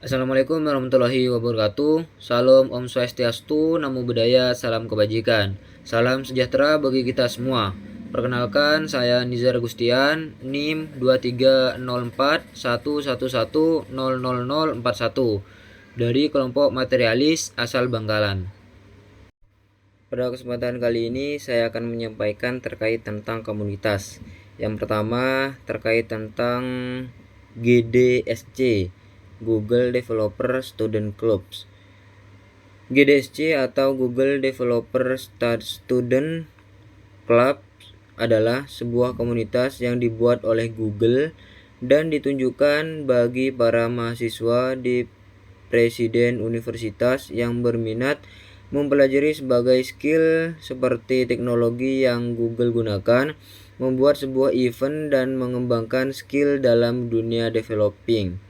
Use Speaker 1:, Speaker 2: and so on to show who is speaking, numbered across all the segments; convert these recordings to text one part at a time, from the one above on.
Speaker 1: Assalamualaikum warahmatullahi wabarakatuh. Salam Om Swastiastu, Namo Buddhaya, salam kebajikan. Salam sejahtera bagi kita semua. Perkenalkan, saya Nizar Gustian, NIM 230411100041 dari kelompok materialis asal Bangkalan. Pada kesempatan kali ini saya akan menyampaikan terkait tentang komunitas. Yang pertama terkait tentang GDSC, Google Developer Student Clubs. GDSC atau Google Developer Student Club adalah sebuah komunitas yang dibuat oleh Google dan ditunjukkan bagi para mahasiswa di presiden universitas yang berminat mempelajari sebagai skill seperti teknologi yang Google gunakan, membuat sebuah event dan mengembangkan skill dalam dunia developing.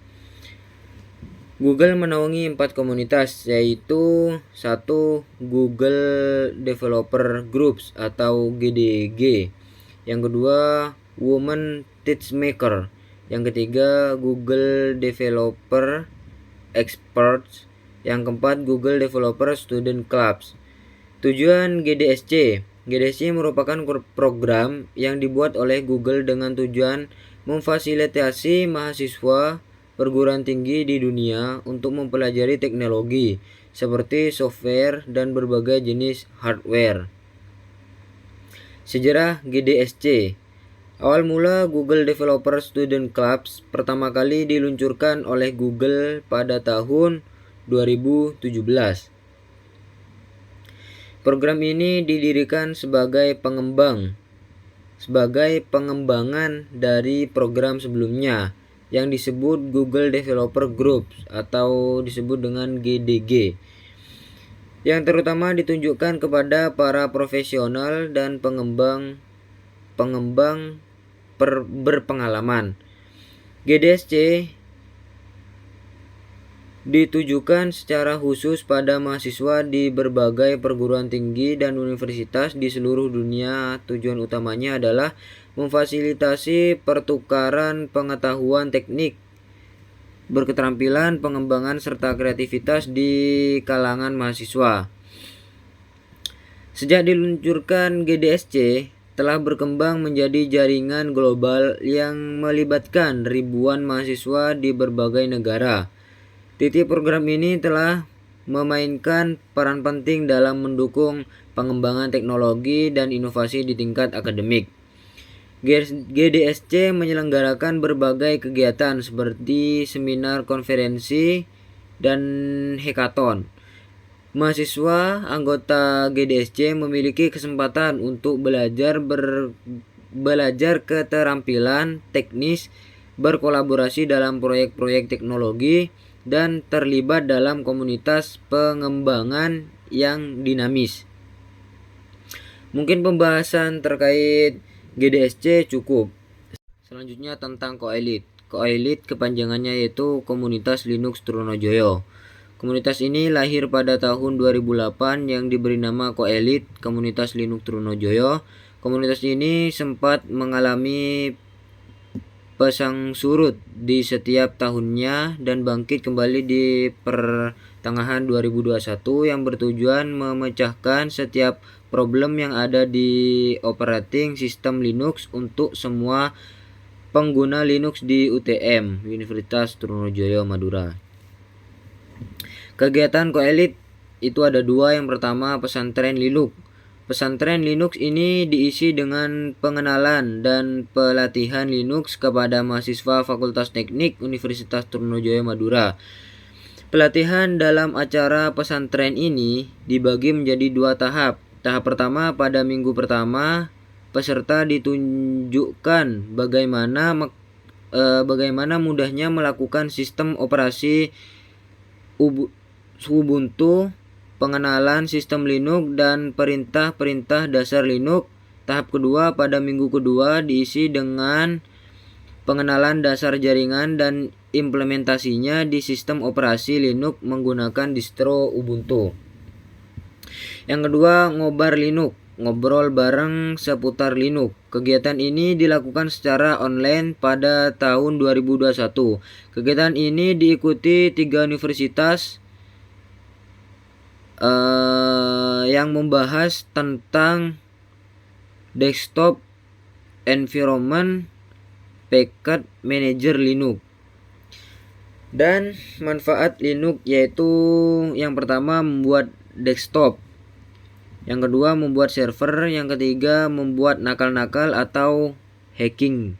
Speaker 1: Google menaungi 4 komunitas, yaitu 1. Google Developer Groups atau GDG. Yang kedua, Women Teachmaker. Yang ketiga, Google Developer Experts. Yang keempat, Google Developer Student Clubs. Tujuan GDSC. GDSC merupakan program yang dibuat oleh Google dengan tujuan memfasilitasi mahasiswa perguruan tinggi di dunia untuk mempelajari teknologi seperti software dan berbagai jenis hardware. Sejarah GDSC. Awal mula Google Developer Student Clubs pertama kali diluncurkan oleh Google pada tahun 2017. Program ini didirikan sebagai pengembangan dari program sebelumnya yang disebut Google Developer Groups atau disebut dengan GDG, yang terutama ditunjukkan kepada para profesional dan pengembang berpengalaman. GDSC ditujukan secara khusus pada mahasiswa di berbagai perguruan tinggi dan universitas di seluruh dunia. Tujuan utamanya adalah memfasilitasi pertukaran pengetahuan teknik, berketerampilan, pengembangan, serta kreativitas di kalangan mahasiswa. Sejak diluncurkan, GDSC telah berkembang menjadi jaringan global yang melibatkan ribuan mahasiswa di berbagai negara. Program ini telah memainkan peran penting dalam mendukung pengembangan teknologi dan inovasi di tingkat akademik. GDSC menyelenggarakan berbagai kegiatan seperti seminar, konferensi, dan hackathon. Mahasiswa anggota GDSC memiliki kesempatan untuk belajar keterampilan teknis, berkolaborasi dalam proyek-proyek teknologi, dan terlibat dalam komunitas pengembangan yang dinamis. Mungkin pembahasan terkait GDSC cukup. Selanjutnya tentang Koelit. Koelit kepanjangannya yaitu Komunitas Linux Trunojoyo. Komunitas ini lahir pada tahun 2008 yang diberi nama Koelit, Komunitas Linux Trunojoyo. Komunitas ini sempat mengalami pasang surut di setiap tahunnya dan bangkit kembali di pertengahan 2021 yang bertujuan memecahkan setiap problem yang ada di operating sistem Linux untuk semua pengguna Linux di UTM, Universitas Trunojoyo Madura. Kegiatan Koelit itu ada 2. Yang pertama, pesantren Linux. Pesantren Linux ini diisi dengan pengenalan dan pelatihan Linux kepada mahasiswa Fakultas Teknik Universitas Trunojoyo Madura. Pelatihan dalam acara pesantren ini dibagi menjadi 2 tahap. Tahap pertama, pada minggu pertama, peserta ditunjukkan bagaimana mudahnya melakukan sistem operasi Ubuntu, pengenalan sistem Linux, dan perintah-perintah dasar Linux. Tahap kedua pada minggu kedua diisi dengan pengenalan dasar jaringan dan implementasinya di sistem operasi Linux menggunakan distro Ubuntu. Yang kedua, ngobar Linux. ngobrol bareng seputar Linux. Kegiatan ini dilakukan secara online pada tahun 2021. Kegiatan ini diikuti 3 universitas yang membahas tentang desktop environment, package manager Linux, dan manfaat Linux, yaitu yang pertama membuat desktop, yang kedua membuat server, yang ketiga membuat nakal-nakal atau hacking.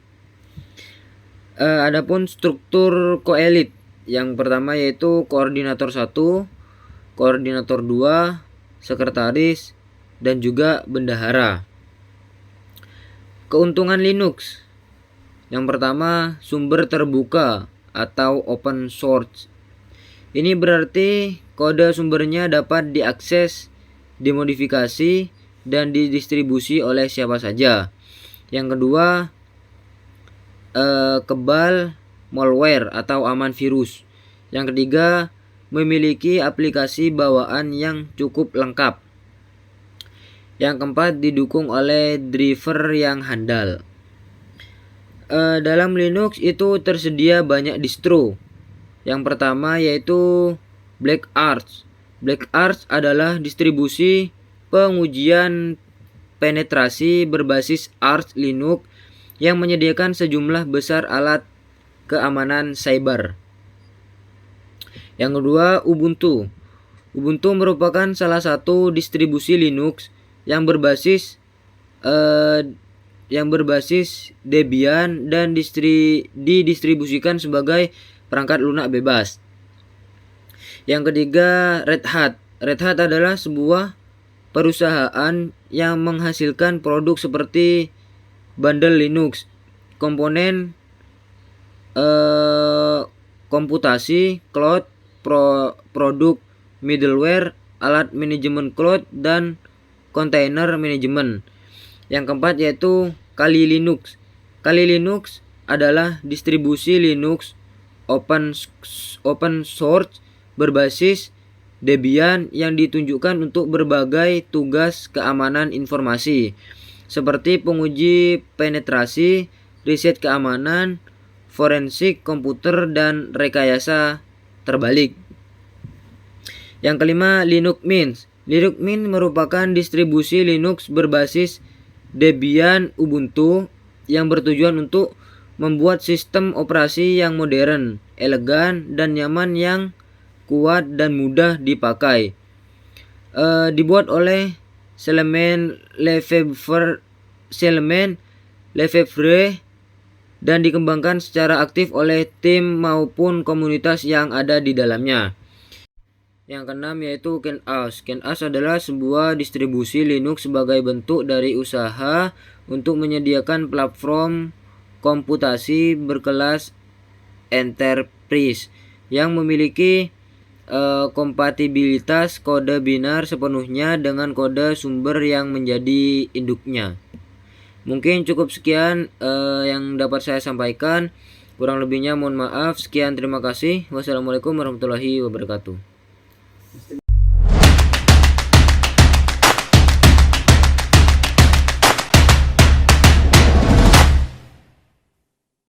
Speaker 1: Adapun struktur koelit, yang pertama yaitu koordinator 1, koordinator 2, sekretaris, dan juga bendahara. Keuntungan Linux, yang pertama sumber terbuka atau open source. Ini berarti kode sumbernya dapat diakses, dimodifikasi, dan didistribusi oleh siapa saja. Yang kedua, kebal malware atau aman virus. Yang ketiga, memiliki aplikasi bawaan yang cukup lengkap. Yang keempat, didukung oleh driver yang handal. Dalam Linux itu tersedia banyak distro. Yang pertama yaitu BlackArch. BlackArch adalah distribusi pengujian penetrasi berbasis Arch Linux yang menyediakan sejumlah besar alat keamanan cyber. Yang kedua, Ubuntu. Ubuntu merupakan salah satu distribusi Linux yang berbasis Debian dan didistribusikan sebagai perangkat lunak bebas. Yang ketiga, Red Hat. Red Hat adalah sebuah perusahaan yang menghasilkan produk seperti bundle Linux, komponen komputasi, cloud, produk middleware, alat manajemen cloud, dan container management. Yang keempat yaitu Kali Linux. Kali Linux adalah distribusi Linux open source berbasis Debian yang ditunjukkan untuk berbagai tugas keamanan informasi seperti penguji penetrasi, riset keamanan, forensik komputer, dan rekayasa terbalik. Yang kelima, Linux Mint. Linux Mint merupakan distribusi Linux berbasis Debian Ubuntu yang bertujuan untuk membuat sistem operasi yang modern, elegan, dan nyaman, yang kuat dan mudah dipakai. Dibuat oleh Salman Lefevre dan dikembangkan secara aktif oleh tim maupun komunitas yang ada di dalamnya. Yang keenam yaitu CentOS. CentOS adalah sebuah distribusi Linux sebagai bentuk dari usaha untuk menyediakan platform komputasi berkelas enterprise yang memiliki kompatibilitas kode binar sepenuhnya dengan kode sumber yang menjadi induknya. Mungkin cukup sekian yang dapat saya sampaikan. Kurang lebihnya mohon maaf. Sekian, terima kasih. Wassalamualaikum warahmatullahi wabarakatuh.